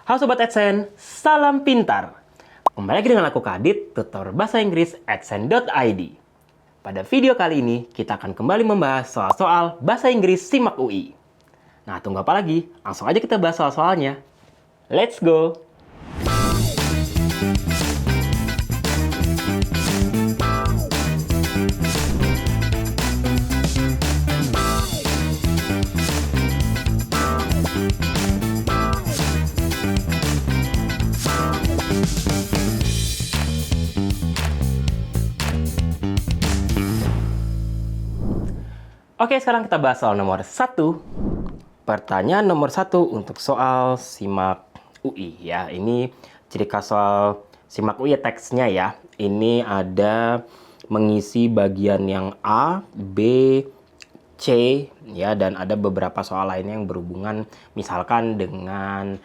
Halo Sobat Adsense, salam pintar. Kembali lagi dengan aku Kadit, tutor bahasa Inggris adsense.id. Pada video kali ini, kita akan kembali membahas soal-soal bahasa Inggris SIMAK UI. Nah, tunggu apa lagi? Langsung aja kita bahas soal-soalnya. Let's go! Oke, sekarang kita bahas soal nomor 1. Pertanyaan nomor 1 untuk soal SIMAK UI ya. Ini ciri khas soal SIMAK UI teksnya ya. Ini ada mengisi bagian yang A, B, C ya, dan ada beberapa soal lainnya yang berhubungan misalkan dengan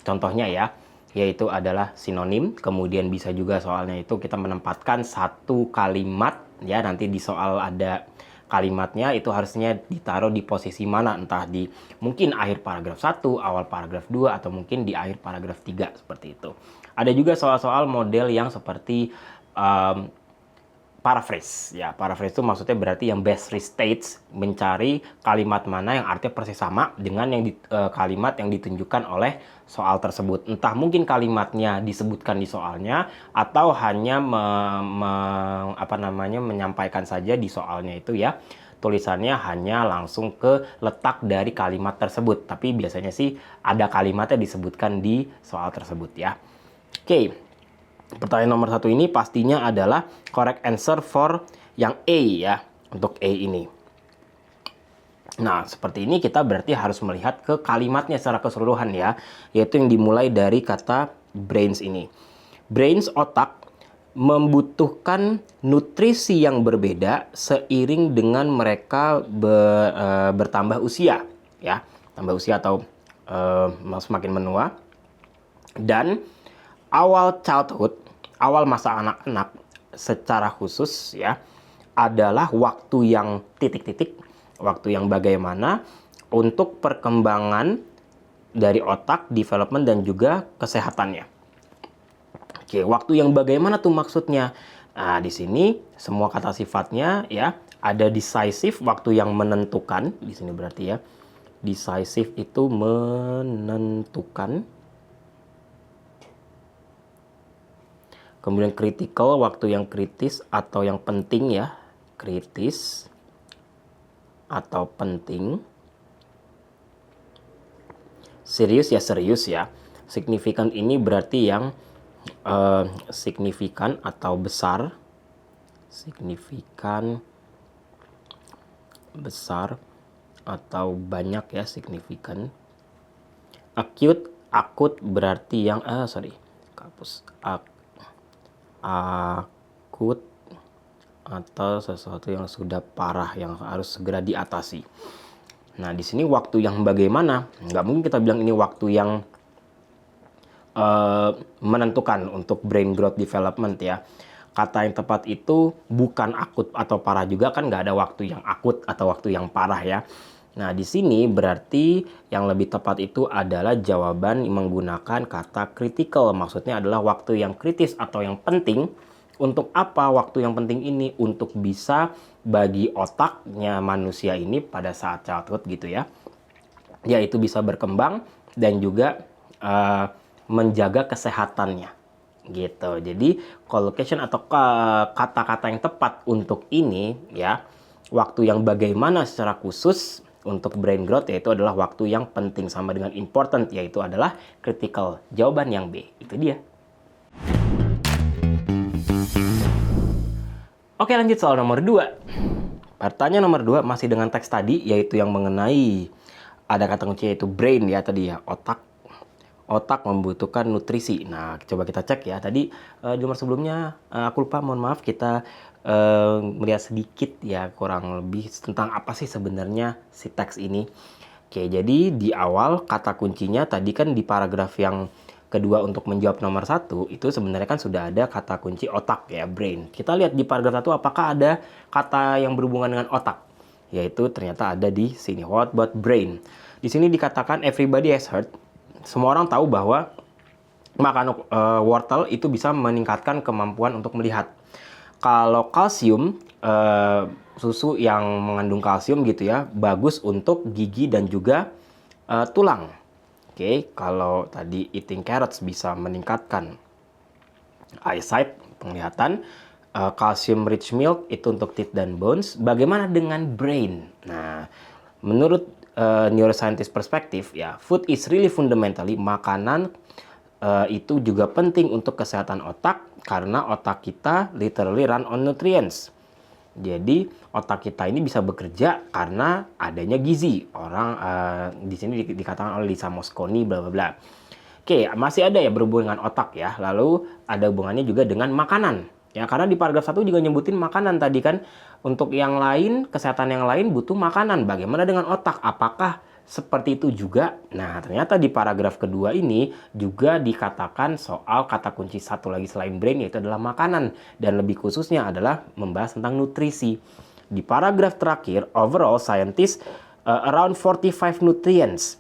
contohnya ya, yaitu adalah sinonim. Kemudian bisa juga soalnya itu kita menempatkan satu kalimat ya, nanti di soal ada kalimatnya itu harusnya ditaruh di posisi mana, entah di mungkin akhir paragraf 1, awal paragraf 2, atau mungkin di akhir paragraf 3, seperti itu. Ada juga soal-soal model yang seperti paraphrase. Ya, paraphrase itu maksudnya berarti yang best restates, mencari kalimat mana yang artinya persis sama dengan yang kalimat yang ditunjukkan oleh soal tersebut. Entah mungkin kalimatnya disebutkan di soalnya atau hanya menyampaikan saja di soalnya itu ya. Tulisannya hanya langsung ke letak dari kalimat tersebut, tapi biasanya sih ada kalimatnya disebutkan di soal tersebut ya. Oke. Pertanyaan nomor 1 ini pastinya adalah correct answer for yang A ya, untuk A ini. Nah, seperti ini kita berarti harus melihat ke kalimatnya secara keseluruhan ya, yaitu yang dimulai dari kata brains ini. Brains, otak, membutuhkan nutrisi yang berbeda seiring dengan mereka bertambah usia ya, tambah usia atau semakin menua. Dan awal childhood, awal masa anak-anak secara khusus ya, adalah waktu yang titik-titik, waktu yang bagaimana untuk perkembangan dari otak, development, dan juga kesehatannya. Oke, waktu yang bagaimana tuh maksudnya? Nah, di sini semua kata sifatnya ya, ada decisive, waktu yang menentukan, di sini berarti ya. Decisive itu menentukan. Kemudian critical, waktu yang kritis atau yang penting ya. Kritis atau penting. Serius ya, serius ya. Significant ini berarti yang signifikan atau besar. Signifikan, besar, atau banyak ya, signifikan. Acute, akut berarti yang akut atau sesuatu yang sudah parah yang harus segera diatasi. Nah, di sini waktu yang bagaimana? Nggak mungkin kita bilang ini waktu yang menentukan untuk brain growth development ya. Kata yang tepat itu bukan akut atau parah juga, kan nggak ada waktu yang akut atau waktu yang parah ya. Nah, di sini berarti yang lebih tepat itu adalah jawaban menggunakan kata critical. Maksudnya adalah waktu yang kritis atau yang penting. Untuk apa waktu yang penting ini? Untuk bisa bagi otaknya manusia ini pada saat childhood gitu ya. Yaitu bisa berkembang dan juga menjaga kesehatannya. Gitu. Jadi collocation atau kata-kata yang tepat untuk ini ya, waktu yang bagaimana secara khusus untuk brain growth yaitu adalah waktu yang penting, sama dengan important yaitu adalah critical. Jawaban yang B, itu dia. Oke, lanjut soal nomor 2. Pertanyaan nomor 2 masih dengan teks tadi, yaitu yang mengenai ada kata kunci yaitu brain ya tadi ya, otak. Otak membutuhkan nutrisi. Nah, coba kita cek ya. Tadi di nomor sebelumnya aku lupa, mohon maaf, kita melihat sedikit ya kurang lebih tentang apa sih sebenarnya si teks ini. Oke, jadi di awal kata kuncinya tadi kan di paragraf yang kedua untuk menjawab nomor 1 itu sebenarnya kan sudah ada kata kunci otak ya, brain. Kita lihat di paragraf 1 apakah ada kata yang berhubungan dengan otak. Yaitu ternyata ada di sini. What about brain? Di sini dikatakan everybody has heard semua orang tahu bahwa makan wortel itu bisa meningkatkan kemampuan untuk melihat. Kalau kalsium, susu yang mengandung kalsium gitu ya, bagus untuk gigi dan juga tulang. Oke, kalau tadi eating carrots bisa meningkatkan eyesight, penglihatan, calcium rich milk itu untuk teeth dan bones. Bagaimana dengan brain? Nah, menurut neuroscientist perspektif ya, food is really fundamentally, makanan itu juga penting untuk kesehatan otak karena otak kita literally run on nutrients. Jadi otak kita ini bisa bekerja karena adanya gizi. Orang di sini dikatakan oleh Lisa Mosconi bla bla bla. Oke, masih ada ya berhubungan dengan otak ya. Lalu ada hubungannya juga dengan makanan. Ya, karena di paragraf 1 juga nyebutin makanan tadi kan. Untuk yang lain, kesehatan yang lain butuh makanan. Bagaimana dengan otak? Apakah seperti itu juga? Nah, ternyata di paragraf kedua ini juga dikatakan soal kata kunci satu lagi selain brain, yaitu adalah makanan. Dan lebih khususnya adalah membahas tentang nutrisi. Di paragraf terakhir, overall scientists around 45 nutrients.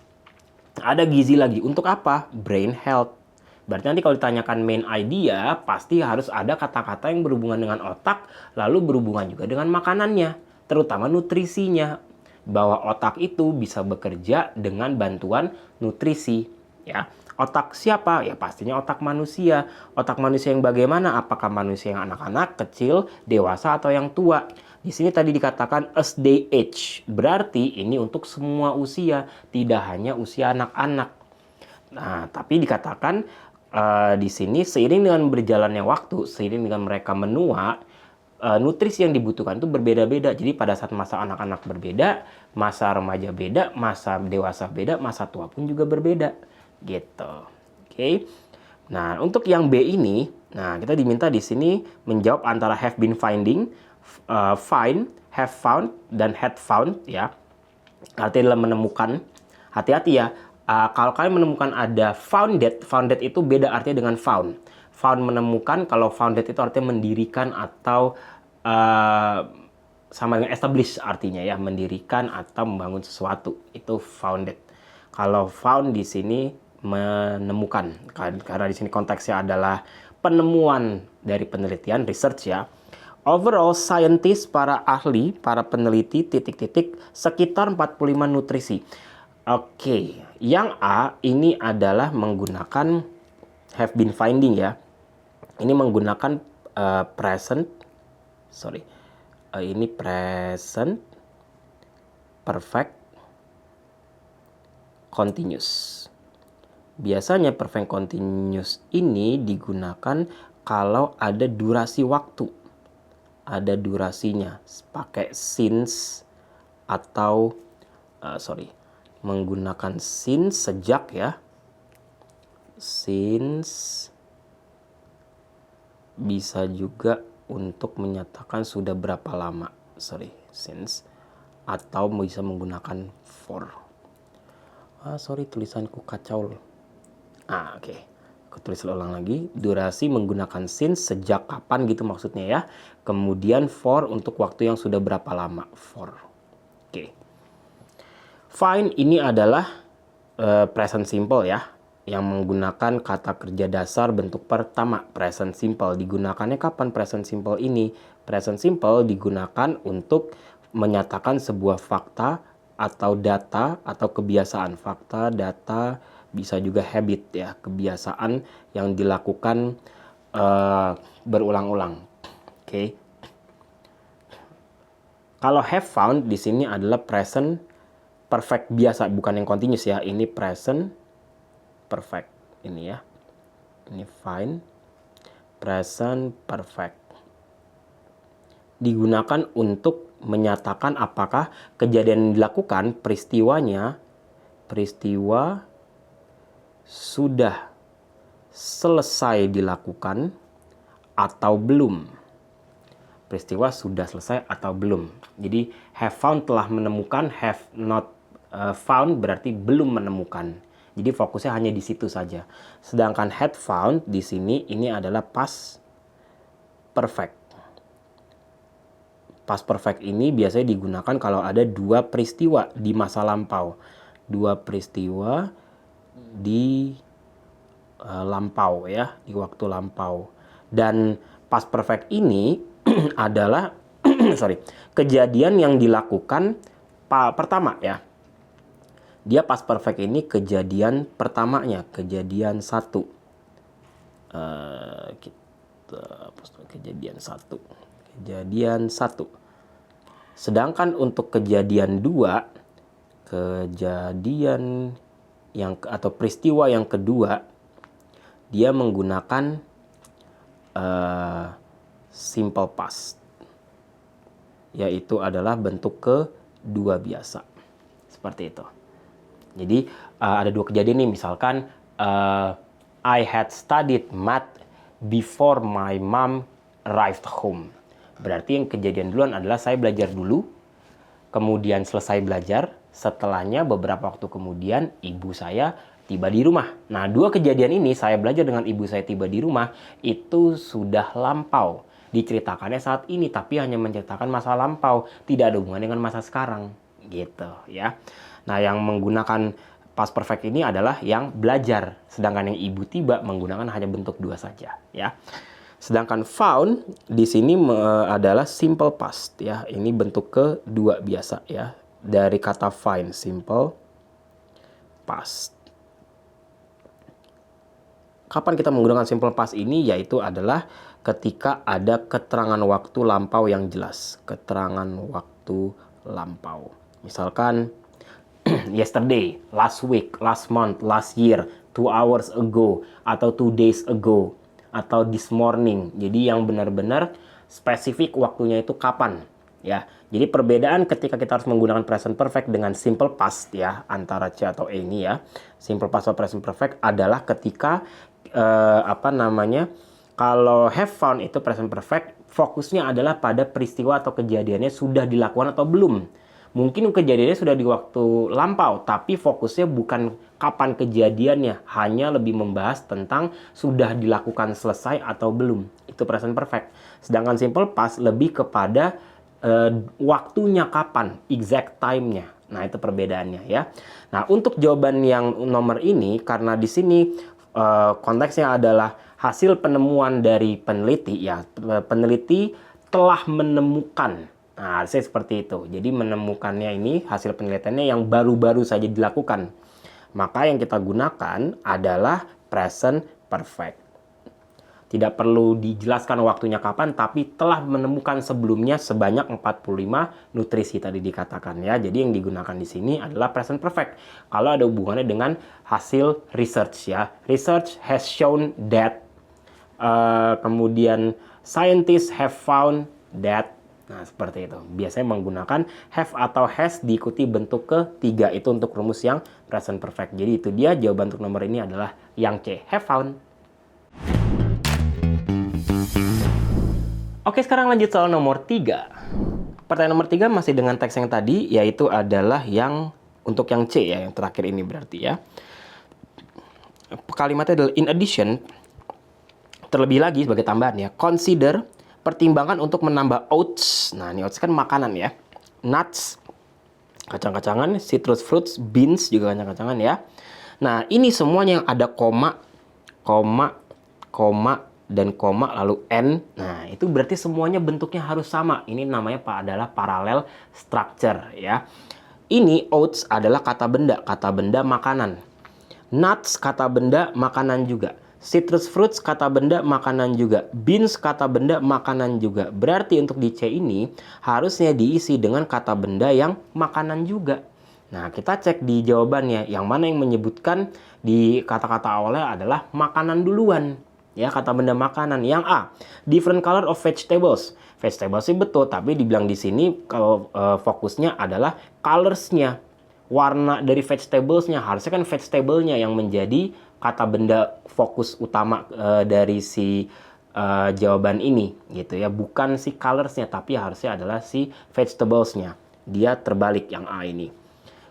Ada gizi lagi. Untuk apa? Brain health. Berarti nanti kalau ditanyakan main idea, pasti harus ada kata-kata yang berhubungan dengan otak, lalu berhubungan juga dengan makanannya, terutama nutrisinya. Bahwa otak itu bisa bekerja dengan bantuan nutrisi. Ya, otak siapa? Ya pastinya otak manusia. Otak manusia yang bagaimana? Apakah manusia yang anak-anak, kecil, dewasa, atau yang tua? Di sini tadi dikatakan as they age. Berarti ini untuk semua usia, tidak hanya usia anak-anak. Nah, tapi dikatakan di sini seiring dengan berjalannya waktu, seiring dengan mereka menua, nutrisi yang dibutuhkan itu berbeda-beda. Jadi pada saat masa anak-anak berbeda, masa remaja beda, masa dewasa beda, masa tua pun juga berbeda. Gitu. Oke. Nah, untuk yang B ini, nah kita diminta di sini menjawab antara have been finding, find, have found, dan had found ya. Artinya adalah menemukan. Hati-hati ya. Kalau kalian menemukan ada founded itu beda artinya dengan found. Found menemukan, kalau founded itu artinya mendirikan atau sama dengan establish artinya ya, mendirikan atau membangun sesuatu. Itu founded. Kalau found di sini menemukan, karena di sini konteksnya adalah penemuan dari penelitian, research ya. Overall, scientist, para ahli, para peneliti, titik-titik, sekitar 45 nutrisi. Oke, yang A ini adalah menggunakan have been finding ya. Ini menggunakan present perfect continuous. Biasanya perfect continuous ini digunakan kalau ada durasi waktu. Ada durasinya, pakai since atau menggunakan since sejak ya. Since bisa juga untuk menyatakan sudah berapa lama. Since atau bisa menggunakan for. Tulisanku kacau. Oke. Aku tulis ulang lagi. Durasi menggunakan since sejak kapan gitu maksudnya ya. Kemudian for untuk waktu yang sudah berapa lama. For. Oke. Find ini adalah present simple ya, yang menggunakan kata kerja dasar bentuk pertama, present simple. Digunakannya kapan present simple ini? Present simple digunakan untuk menyatakan sebuah fakta atau data atau kebiasaan. Fakta, data, bisa juga habit ya, kebiasaan yang dilakukan berulang-ulang. Oke. Kalau have found di sini adalah present perfect biasa, bukan yang continuous ya. Ini present perfect ini ya. Ini find present perfect. Digunakan untuk menyatakan apakah kejadian yang dilakukan, peristiwa sudah selesai dilakukan atau belum. Peristiwa sudah selesai atau belum. Jadi have found telah menemukan, have not found berarti belum menemukan. Jadi fokusnya hanya di situ saja. Sedangkan had found di sini ini adalah past perfect. Past perfect ini biasanya digunakan kalau ada dua peristiwa di masa lampau. Dua peristiwa di lampau ya, di waktu lampau. Dan past perfect ini adalah kejadian yang dilakukan pertama ya. Dia past perfect ini kejadian pertamanya, kejadian satu. Kejadian satu. Sedangkan untuk kejadian dua, kejadian yang atau peristiwa yang kedua, dia menggunakan simple past, yaitu adalah bentuk kedua biasa, seperti itu. Jadi ada dua kejadian nih, misalkan I had studied math before my mom arrived home. Berarti yang kejadian duluan adalah saya belajar dulu, kemudian selesai belajar, setelahnya beberapa waktu kemudian ibu saya tiba di rumah. Nah, dua kejadian ini, saya belajar dengan ibu saya tiba di rumah, itu sudah lampau. Diceritakannya saat ini, tapi hanya menceritakan masa lampau, tidak ada hubungan dengan masa sekarang, gitu ya. Nah, yang menggunakan past perfect ini adalah yang belajar, sedangkan yang ibu tiba menggunakan hanya bentuk dua saja, ya. Sedangkan found di sini adalah simple past, ya. Ini bentuk kedua biasa, ya, dari kata find, simple past. Kapan kita menggunakan simple past ini? Yaitu adalah ketika ada keterangan waktu lampau yang jelas. Keterangan waktu lampau. Misalkan, yesterday, last week, last month, last year, 2 hours ago, atau 2 days ago, atau this morning. Jadi yang benar-benar spesifik waktunya itu kapan. Ya, jadi perbedaan ketika kita harus menggunakan present perfect dengan simple past ya, antara C atau E ini ya. Simple past atau present perfect adalah ketika kalau have found itu present perfect, fokusnya adalah pada peristiwa atau kejadiannya sudah dilakukan atau belum. Mungkin kejadiannya sudah di waktu lampau, tapi fokusnya bukan kapan kejadiannya, hanya lebih membahas tentang sudah dilakukan selesai atau belum. Itu present perfect. Sedangkan simple past lebih kepada waktunya kapan, exact time-nya. Nah, itu perbedaannya ya. Nah, untuk jawaban yang nomor ini, karena di sini konteksnya adalah hasil penemuan dari peneliti ya. Peneliti telah menemukan. Nah, saya seperti itu. Jadi menemukannya ini hasil penelitiannya yang baru-baru saja dilakukan. Maka yang kita gunakan adalah present perfect. Tidak perlu dijelaskan waktunya kapan, tapi telah menemukan sebelumnya sebanyak 45 nutrisi tadi dikatakan ya. Jadi yang digunakan di sini adalah present perfect. Kalau ada hubungannya dengan hasil research ya. Research has shown that. Kemudian scientists have found that. Nah, seperti itu. Biasanya menggunakan have atau has diikuti bentuk ketiga. Itu untuk rumus yang present perfect. Jadi itu dia jawaban untuk nomor ini adalah yang C, have found. Oke, sekarang lanjut soal nomor 3. Pertanyaan nomor 3 masih dengan teks yang tadi, yaitu adalah yang untuk yang C ya, yang terakhir ini berarti ya. Kalimatnya adalah in addition, terlebih lagi sebagai tambahan ya, consider, pertimbangkan untuk menambah oats. Nah, ini oats kan makanan ya. Nuts, kacang-kacangan, citrus fruits, beans juga kacang-kacangan ya. Nah, ini semuanya yang ada koma, dan koma lalu N. Nah, itu berarti semuanya bentuknya harus sama. Ini namanya adalah parallel structure ya. Ini oats adalah kata benda makanan. Nuts kata benda makanan juga. Citrus fruits kata benda makanan juga. Beans kata benda makanan juga. Berarti untuk di C ini harusnya diisi dengan kata benda yang makanan juga. Nah, kita cek di jawabannya. Yang mana yang menyebutkan di kata-kata awalnya adalah makanan duluan. Ya, kata benda makanan. Yang A, different color of vegetables. Vegetables sih betul, tapi dibilang di sini kalau fokusnya adalah colors-nya. Warna dari vegetables-nya. Harusnya kan vegetable-nya yang menjadi kata benda fokus utama dari si jawaban ini gitu ya. Bukan si colors-nya, tapi harusnya adalah si vegetables-nya. Dia terbalik yang A ini.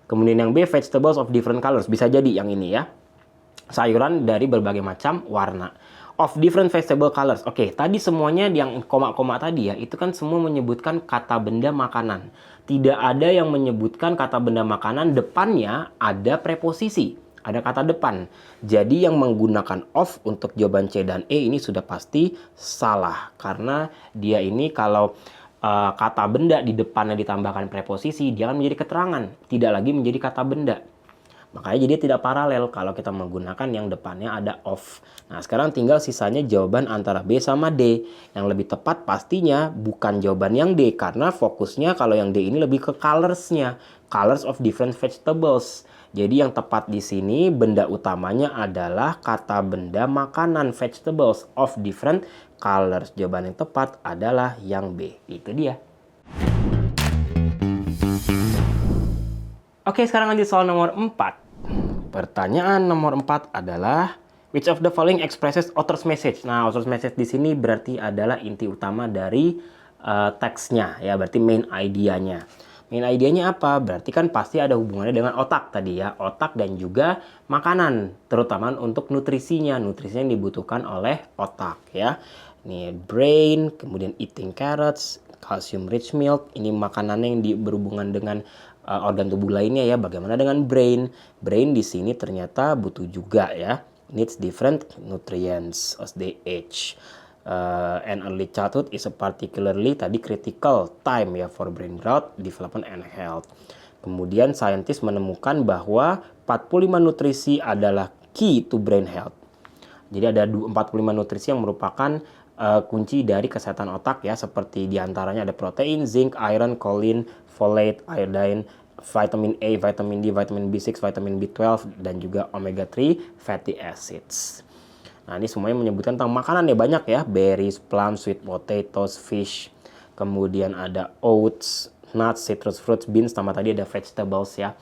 Kemudian yang B, vegetables of different colors. Bisa jadi yang ini ya. Sayuran dari berbagai macam warna. Of different vegetable colors. Oke, tadi semuanya yang koma-koma tadi ya, itu kan semua menyebutkan kata benda makanan. Tidak ada yang menyebutkan kata benda makanan depannya ada preposisi. ada kata depan. Jadi yang menggunakan of untuk jawaban C dan E ini sudah pasti salah. Karena dia ini kalau kata benda di depannya ditambahkan preposisi, dia akan menjadi keterangan, tidak lagi menjadi kata benda. Makanya jadi tidak paralel kalau kita menggunakan yang depannya ada of. Nah, sekarang tinggal sisanya jawaban antara B sama D. Yang lebih tepat pastinya bukan jawaban yang D, karena fokusnya kalau yang D ini lebih ke colorsnya. Colors of different vegetables. Jadi yang tepat di sini benda utamanya adalah kata benda makanan, vegetables of different colors. Jawaban yang tepat adalah yang B. Itu dia. Oke, sekarang lanjut soal nomor 4. Pertanyaan nomor 4 adalah which of the following expresses author's message? Nah, author's message di sini berarti adalah inti utama dari teksnya ya, berarti main idea-nya. Main idea-nya apa? Berarti kan pasti ada hubungannya dengan otak tadi ya, otak dan juga makanan, terutama untuk nutrisinya. Nutrisinya yang dibutuhkan oleh otak ya. Ini brain, kemudian eating carrots, calcium rich milk, ini makanannya yang berhubungan dengan organ tubuh lainnya ya. Bagaimana dengan brain? Brain di sini ternyata butuh juga ya, needs different nutrients as they age. And early childhood is a particularly tadi critical time ya for brain growth, development and health. Kemudian scientist menemukan bahwa 45 nutrisi adalah key to brain health. Jadi ada 45 nutrisi yang merupakan kunci dari kesehatan otak ya, seperti diantaranya ada protein, zinc, iron, choline, folate, iodine, vitamin A, vitamin D, vitamin B6, vitamin B12, dan juga omega 3 fatty acids. Nah, ini semuanya menyebutkan tentang makanan ya, banyak ya, berries, plums, sweet potatoes, fish, kemudian ada oats, nuts, citrus fruits, beans, sama tadi ada vegetables ya.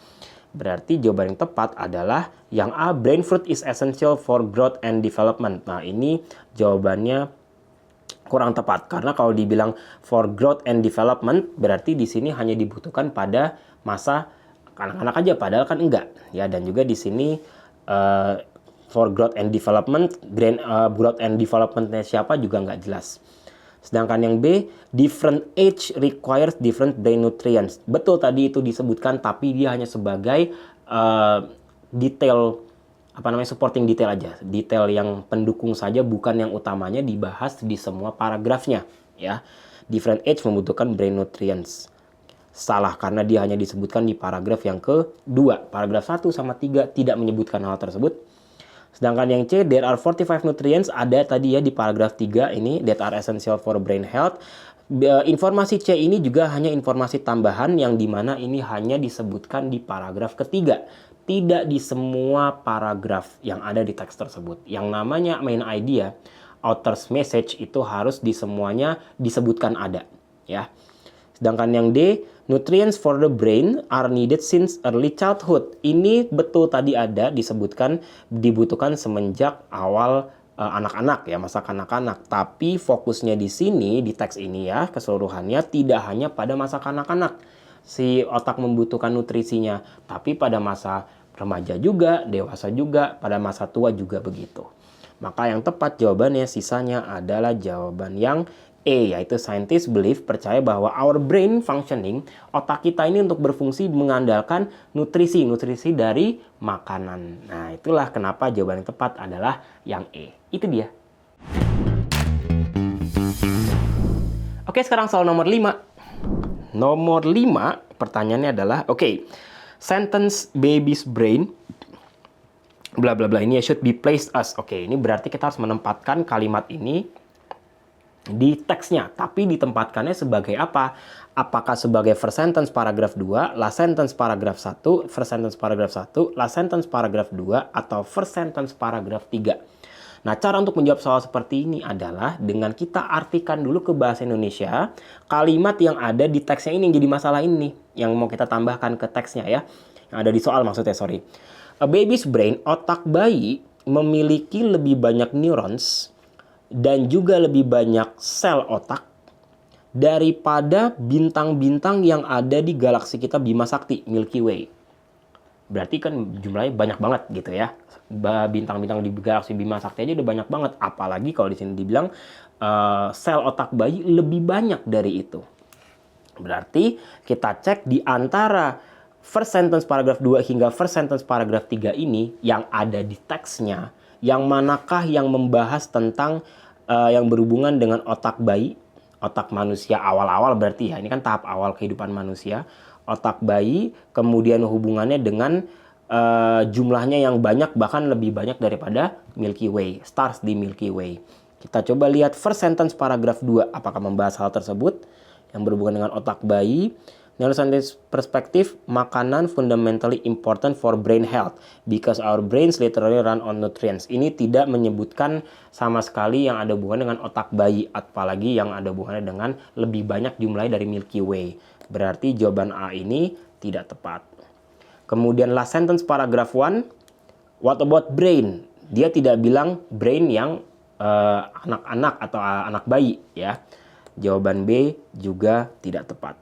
Berarti jawaban yang tepat adalah yang A, brain fruit is essential for growth and development. Nah, ini jawabannya kurang tepat, karena kalau dibilang for growth and development berarti di sini hanya dibutuhkan pada masa anak-anak aja, padahal kan enggak ya. Dan juga di sini for growth and development, growth and developmentnya siapa juga nggak jelas. Sedangkan yang B, different age requires different brain nutrients. Betul tadi itu disebutkan, tapi dia hanya sebagai detail, supporting detail aja. Detail yang pendukung saja, bukan yang utamanya dibahas di semua paragrafnya ya. Different age membutuhkan brain nutrients. Salah, karena dia hanya disebutkan di paragraf yang kedua. Paragraf 1 sama 3 tidak menyebutkan hal tersebut. Sedangkan yang C, there are 45 nutrients, ada tadi ya di paragraf 3 ini, that are essential for brain health. Informasi C ini juga hanya informasi tambahan yang dimana ini hanya disebutkan di paragraf ketiga. Tidak di semua paragraf yang ada di teks tersebut. Yang namanya main idea, author's message itu harus di semuanya disebutkan ada ya. Sedangkan yang D, nutrients for the brain are needed since early childhood. Ini betul tadi ada disebutkan dibutuhkan semenjak awal anak-anak ya, masa kanak-kanak. Tapi fokusnya di sini di teks ini ya, keseluruhannya tidak hanya pada masa kanak-kanak si otak membutuhkan nutrisinya, tapi pada masa remaja juga, dewasa juga, pada masa tua juga begitu. Maka yang tepat jawabannya sisanya adalah jawaban yang E, yaitu scientists believe, percaya bahwa our brain functioning, otak kita ini untuk berfungsi mengandalkan nutrisi dari makanan. Nah, itulah kenapa jawaban yang tepat adalah yang E. Itu dia. Oke, sekarang soal nomor 5. Nomor 5, pertanyaannya adalah, sentence baby's brain, bla bla bla, ini should be placed as. Ini berarti kita harus menempatkan kalimat ini di teksnya, tapi ditempatkannya sebagai apa? Apakah sebagai first sentence paragraf 2, last sentence paragraf 1, first sentence paragraf 1, last sentence paragraf 2, atau first sentence paragraf 3? Nah, cara untuk menjawab soal seperti ini adalah dengan kita artikan dulu ke bahasa Indonesia kalimat yang ada di teksnya ini, yang jadi masalah ini, yang mau kita tambahkan ke teksnya ya. Yang ada di soal maksudnya, sorry. A baby's brain, otak bayi, memiliki lebih banyak neurons dan juga lebih banyak sel otak daripada bintang-bintang yang ada di galaksi kita Bima Sakti, Milky Way. Berarti kan jumlahnya banyak banget gitu ya. Bintang-bintang di galaksi Bima Sakti aja udah banyak banget. Apalagi kalau di sini dibilang sel otak bayi lebih banyak dari itu. Berarti kita cek di antara first sentence paragraf 2 hingga first sentence paragraf 3 ini yang ada di teksnya, yang manakah yang membahas tentang yang berhubungan dengan otak bayi, otak manusia awal-awal berarti ya, ini kan tahap awal kehidupan manusia, otak bayi, kemudian hubungannya dengan jumlahnya yang banyak, bahkan lebih banyak daripada Milky Way, stars di Milky Way. Kita coba lihat first sentence paragraf 2, apakah membahas hal tersebut yang berhubungan dengan otak bayi. Neuroscience perspektif, makanan fundamentally important for brain health because our brains literally run on nutrients. Ini tidak menyebutkan sama sekali yang ada hubungan dengan otak bayi, apalagi yang ada hubungannya dengan lebih banyak jumlahnya dari Milky Way. Berarti jawaban A ini tidak tepat. Kemudian last sentence paragraph 1, what about brain? Dia tidak bilang brain yang anak-anak atau anak bayi ya. Jawaban B juga tidak tepat.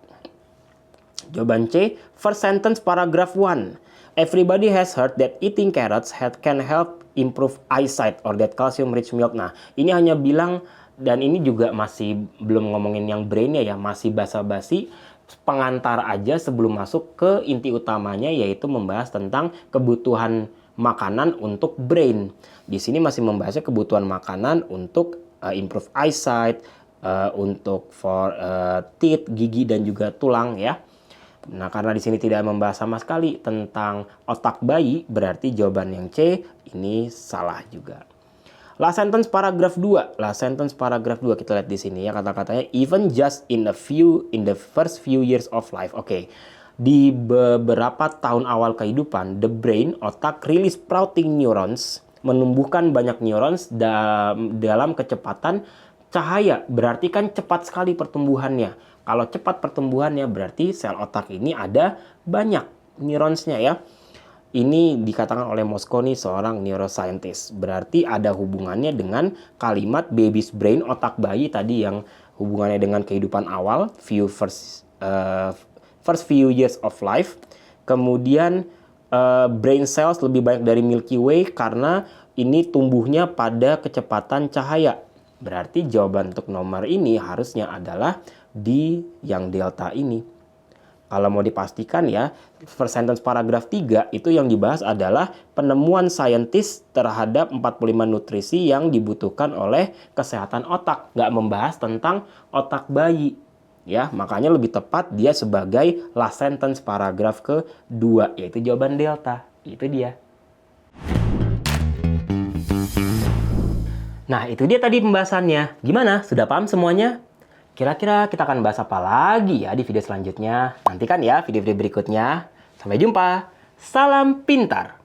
Jawaban C, first sentence paragraph 1. Everybody has heard that eating carrots can help improve eyesight or that calcium rich milk. Nah, ini hanya bilang, dan ini juga masih belum ngomongin yang brainnya ya, masih basa-basi pengantar aja sebelum masuk ke inti utamanya, yaitu membahas tentang kebutuhan makanan untuk brain. Di sini masih membahasnya kebutuhan makanan untuk improve eyesight, untuk for teeth, gigi dan juga tulang ya. Nah, karena di sini tidak membahas sama sekali tentang otak bayi, berarti jawaban yang C ini salah juga. Last sentence paragraf 2. Last sentence paragraf 2 kita lihat di sini ya, kata-katanya even just in the first few years of life. Oke. Di beberapa tahun awal kehidupan, the brain, otak release sprouting neurons, menumbuhkan banyak neurons dalam kecepatan cahaya. Berarti kan cepat sekali pertumbuhannya. Kalau cepat pertumbuhannya berarti sel otak ini ada banyak neuronsnya ya. Ini dikatakan oleh Mosconi, seorang neuroscientist. Berarti ada hubungannya dengan kalimat baby's brain, otak bayi tadi yang hubungannya dengan kehidupan awal, first few years of life. Kemudian brain cells lebih banyak dari Milky Way karena ini tumbuhnya pada kecepatan cahaya. Berarti jawaban untuk nomor ini harusnya adalah di yang delta ini. Kalau mau dipastikan ya, first sentence paragraf 3 itu yang dibahas adalah penemuan saintis terhadap 45 nutrisi yang dibutuhkan oleh kesehatan otak. Nggak membahas tentang otak bayi. Ya, makanya lebih tepat dia sebagai last sentence paragraf kedua, yaitu jawaban delta. Itu dia. Nah, itu dia tadi pembahasannya. Gimana? Sudah paham semuanya? Kira-kira kita akan bahas apa lagi ya di video selanjutnya? Nantikan ya video-video berikutnya. Sampai jumpa. Salam pintar.